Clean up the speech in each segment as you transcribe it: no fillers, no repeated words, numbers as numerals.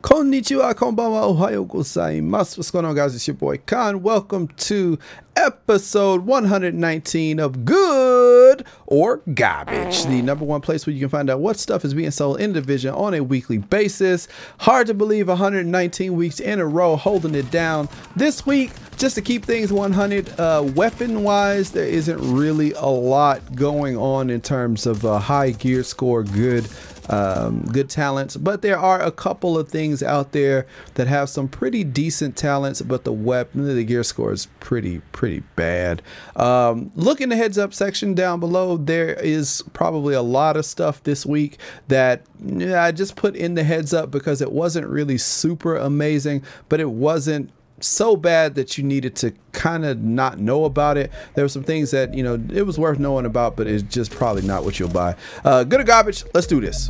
Konnichiwa, konbanwa, ohayo gozaimasu. What's going on, guys? It's your boy Khan. Welcome to episode 119 of Good or Garbage, the #1 place where you can find out what stuff is being sold in the division on a weekly basis. Hard to believe 119 weeks in a row holding it down. This week, just to keep things 100, weapon-wise, there isn't really a lot going on in terms of high gear score, good talents, but there are a couple of things out there that have some pretty decent talents, but the gear score is pretty bad. Look in the heads up section down below. There is probably a lot of stuff this week that I just put in the heads up because it wasn't really super amazing, but it wasn't so bad that you needed to kind of not know about it. There were some things that, you know, it was worth knowing about, but it's just probably not what you'll buy. Good or garbage? Let's do this.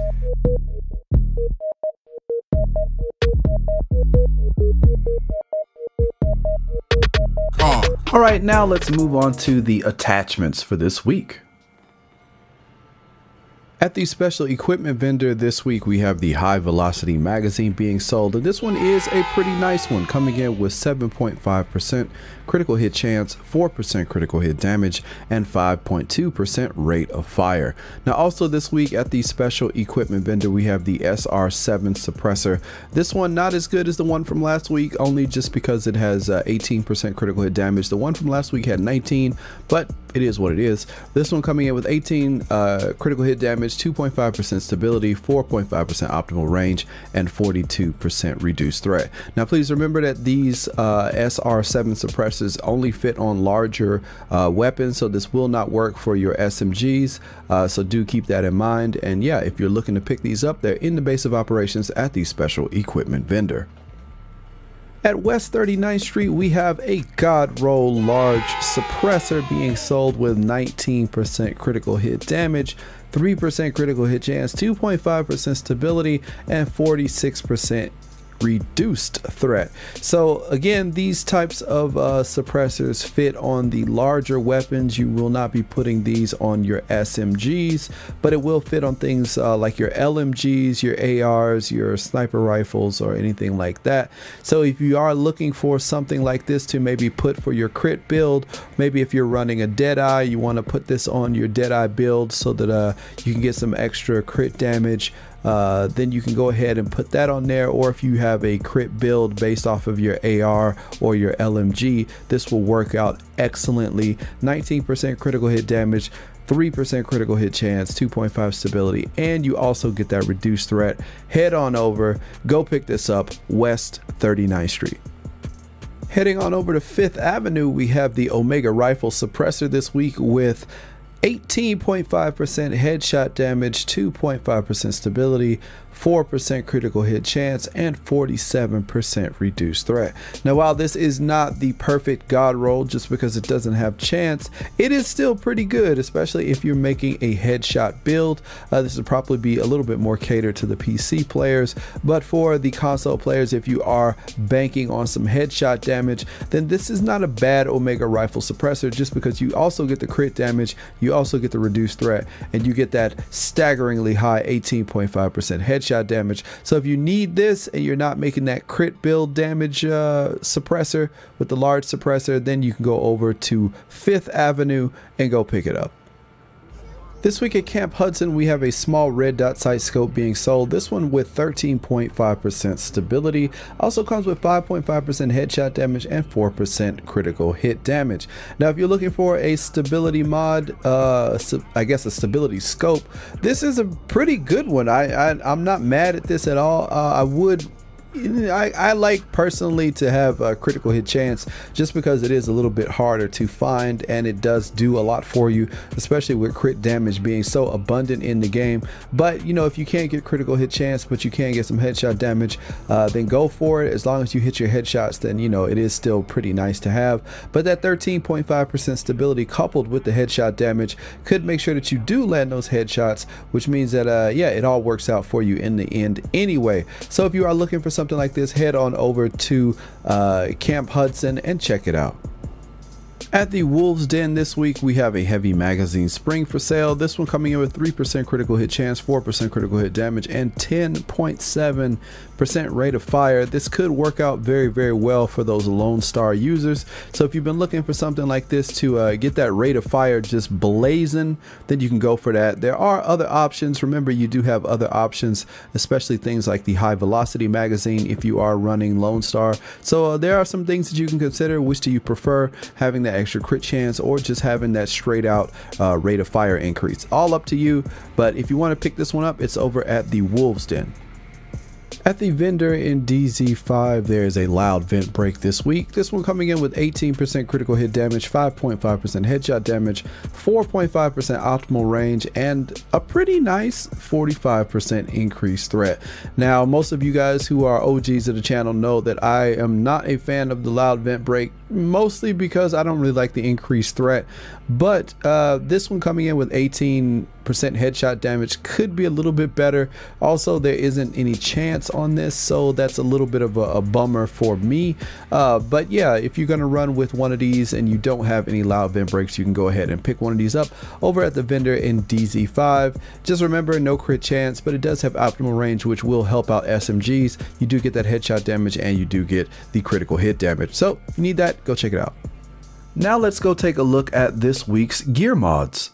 All right, now let's move on to the attachments for this week. At the special equipment vendor this week, we have the high velocity magazine being sold, and this one is a pretty nice one, coming in with 7.5% critical hit chance, 4% critical hit damage, and 5.2% rate of fire. Now also this week at the special equipment vendor, we have the SR7 suppressor. This one not as good as the one from last week, only just because it has 18% critical hit damage. The one from last week had 19, but it is what it is. This one coming in with 18 critical hit damage, 2.5% stability, 4.5% optimal range, and 42% reduced threat. Now please remember that these SR7 suppressors only fit on larger weapons, so this will not work for your SMGs, so do keep that in mind. And yeah, if you're looking to pick these up, they're in the base of operations at the special equipment vendor. At West 39th Street, we have a God Roll large suppressor being sold with 19% critical hit damage, 3% critical hit chance, 2.5% stability, and 46% reduced threat. So again, these types of suppressors fit on the larger weapons. You will not be putting these on your SMGs, but it will fit on things like your LMGs, your ARs, your sniper rifles, or anything like that. So if you are looking for something like this to maybe put for your crit build, maybe if you're running a Deadeye, you want to put this on your Deadeye build so that you can get some extra crit damage. Then you can go ahead and put that on there, or if you have a crit build based off of your AR or your LMG, this will work out excellently. 19% critical hit damage, 3% critical hit chance, 2.5 stability, and you also get that reduced threat. Head on over, go pick this up, West 39th Street. Heading on over to 5th Avenue, we have the Omega Rifle Suppressor this week with 18.5% headshot damage, 2.5% stability, 4% critical hit chance, and 47% reduced threat. Now while this is not the perfect God roll just because it doesn't have chance, it is still pretty good, especially if you're making a headshot build. This would probably be a little bit more catered to the PC players, but for the console players, if you are banking on some headshot damage, then this is not a bad Omega Rifle Suppressor, just because you also get the crit damage, you also get the reduced threat, and you get that staggeringly high 18.5% headshot damage. So if you need this and you're not making that crit build damage suppressor with the large suppressor, then you can go over to 5th Avenue and go pick it up. This week at Camp Hudson, we have a small red dot sight scope being sold. This one with 13.5% stability, also comes with 5.5% headshot damage and 4% critical hit damage. Now if you're looking for a stability mod, I guess a stability scope, this is a pretty good one. I'm not mad at this at all. I like personally to have a critical hit chance just because it is a little bit harder to find, and it does do a lot for you, especially with crit damage being so abundant in the game. But you know, if you can't get critical hit chance but you can get some headshot damage, then go for it. As long as you hit your headshots, then you know it is still pretty nice to have. But that 13.5% stability coupled with the headshot damage could make sure that you do land those headshots, which means that yeah, it all works out for you in the end anyway. So if you are looking for something like this, head on over to Camp Hudson and check it out. At the Wolves Den this week, we have a heavy magazine spring for sale. This one coming in with 3% critical hit chance, 4% critical hit damage, and 10.7% rate of fire. This could work out very, very well for those Lone Star users. So if you've been looking for something like this to get that rate of fire just blazing, then you can go for that. There are other options. Remember, you do have other options, especially things like the high velocity magazine if you are running Lone Star. So there are some things that you can consider. Which do you prefer, having that extra crit chance or just having that straight out rate of fire increase? All up to you, but if you want to pick this one up, it's over at the Wolves Den. At the vendor in DZ5, there is a loud vent break this week. This one coming in with 18% critical hit damage, 5.5% headshot damage, 4.5% optimal range, and a pretty nice 45% increased threat. Now, most of you guys who are OGs of the channel know that I am not a fan of the loud vent break, mostly because I don't really like the increased threat. But this one coming in with 18% headshot damage could be a little bit better. Also, there isn't any chance on this, so that's a little bit of a bummer for me. But yeah, if you're gonna run with one of these and you don't have any loud vent breaks, you can go ahead and pick one of these up over at the vendor in DZ5. Just remember, no crit chance, but it does have optimal range, which will help out SMGs. You do get that headshot damage and you do get the critical hit damage. So if you need that, go check it out. Now let's go take a look at this week's gear mods.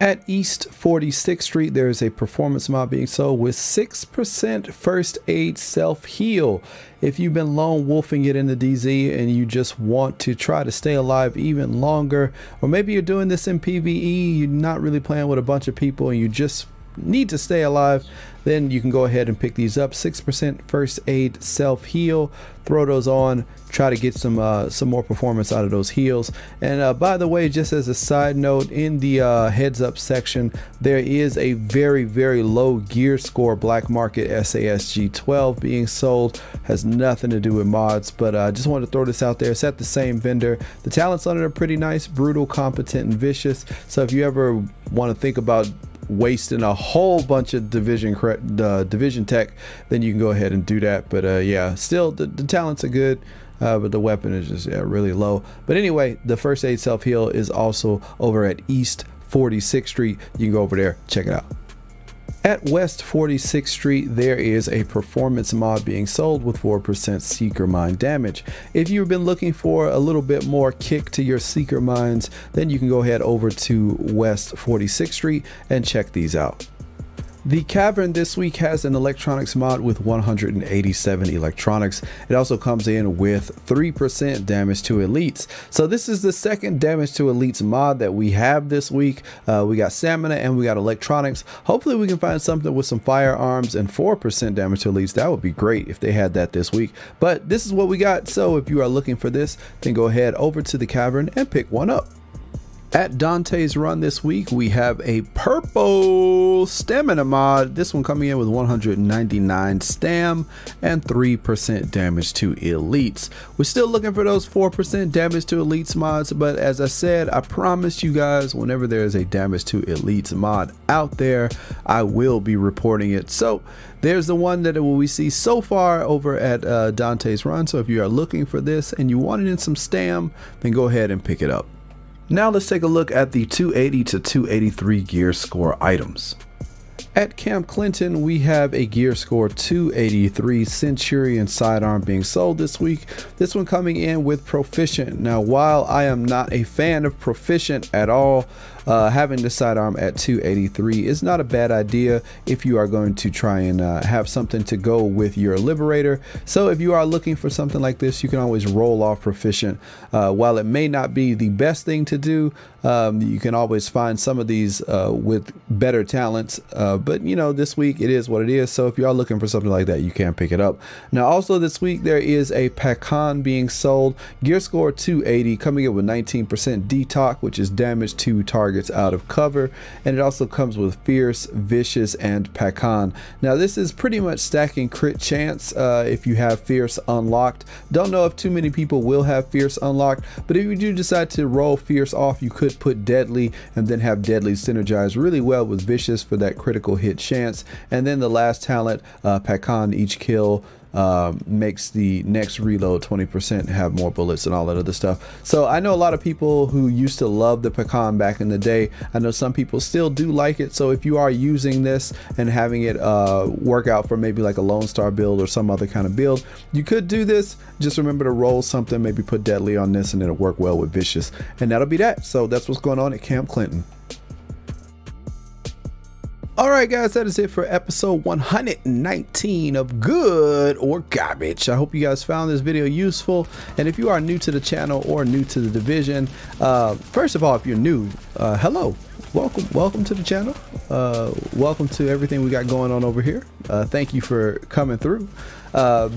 At East 46th Street, there is a performance mod being sold with 6% first aid self-heal. If you've been lone wolfing it in the DZ and you just want to try to stay alive even longer, or maybe you're doing this in PvE, you're not really playing with a bunch of people and you just need to stay alive, then you can go ahead and pick these up. 6% first aid self-heal, throw those on, try to get some more performance out of those heals. And by the way, just as a side note, in the heads up section, there is a very, very low gear score black market SASG 12 being sold. Has nothing to do with mods, but I just wanted to throw this out there. It's at the same vendor. The talents on it are pretty nice: brutal, competent, and vicious. So if you ever want to think about wasting a whole bunch of division tech, then you can go ahead and do that. But yeah, still the talents are good, but the weapon is just really low. But anyway, the first aid self-heal is also over at East 46th Street. You can go over there, check it out. At West 46th Street, there is a performance mod being sold with 4% Seeker Mine damage. If you've been looking for a little bit more kick to your Seeker Mines, then you can go ahead over to West 46th Street and check these out. The Cavern this week has an electronics mod with 187 electronics. It also comes in with 3% damage to elites. So this is the second damage to elites mod that we have this week. We got stamina and we got electronics. Hopefully we can find something with some firearms and 4% damage to elites. That would be great if they had that this week. But this is what we got. So if you are looking for this, then go ahead over to the Cavern and pick one up. At Dante's Run this week, we have a purple stamina mod. This one coming in with 199 stam and 3% damage to elites. We're still looking for those 4% damage to elites mods, but as I said, I promise you guys, whenever there is a damage to elites mod out there, I will be reporting it. So there's the one that we see so far over at Dante's Run. So if you are looking for this and you want it in some stam, then go ahead and pick it up. Now let's take a look at the 280 to 283 gear score items. At Camp Clinton, we have a gear score 283 Centurion sidearm being sold this week. This one coming in with Proficient. Now, while I am not a fan of Proficient at all, having the sidearm at 283 is not a bad idea if you are going to try and have something to go with your Liberator. So if you are looking for something like this, you can always roll off Proficient. While it may not be the best thing to do, you can always find some of these with better talents. But you know, this week it is what it is. So if you are looking for something like that, you can pick it up. Now also this week there is a Pakhan being sold, gear score 280, coming in with 19% DTOC, which is damage to targets out of cover, and it also comes with Fierce, Vicious, and Pakhan. Now this is pretty much stacking crit chance if you have Fierce unlocked. Don't know if too many people will have Fierce unlocked, but if you do decide to roll Fierce off, you could put Deadly and then have Deadly synergize really well with Vicious for that critical hit chance. And then the last talent, Pakhan, each kill makes the next reload 20% have more bullets and all that other stuff. So I know a lot of people who used to love the Pakhan back in the day. I know some people still do like it. So if you are using this and having it work out for maybe like a Lone Star build or some other kind of build, you could do this. Just remember to roll something, maybe put Deadly on this, and it'll work well with Vicious, and that'll be that. So that's what's going on at Camp Clinton. All right, guys, that is it for episode 119 of Good or Garbage. I hope you guys found this video useful. And if you are new to the channel or new to the division, first of all, if you're new, hello, welcome to the channel. Welcome to everything we got going on over here. Thank you for coming through.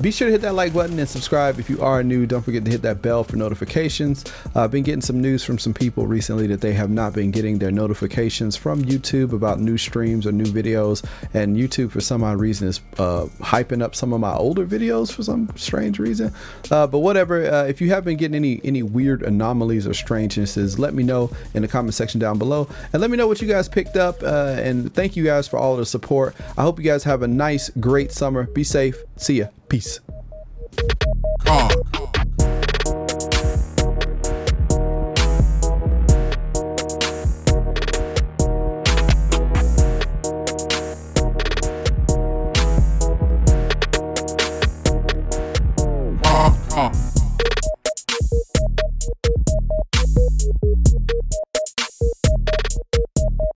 Be sure to hit that like button and subscribe if you are new. Don't forget to hit that bell for notifications. I've been getting some news from some people recently that they have not been getting their notifications from YouTube about new streams or new videos, and YouTube for some odd reason is hyping up some of my older videos for some strange reason. But whatever, if you have been getting any weird anomalies or strangenesses, let me know in the comment section down below, and let me know what you guys picked up. And thank you guys for all of the support. I hope you guys have a nice, great summer. Be safe. See ya. Peace.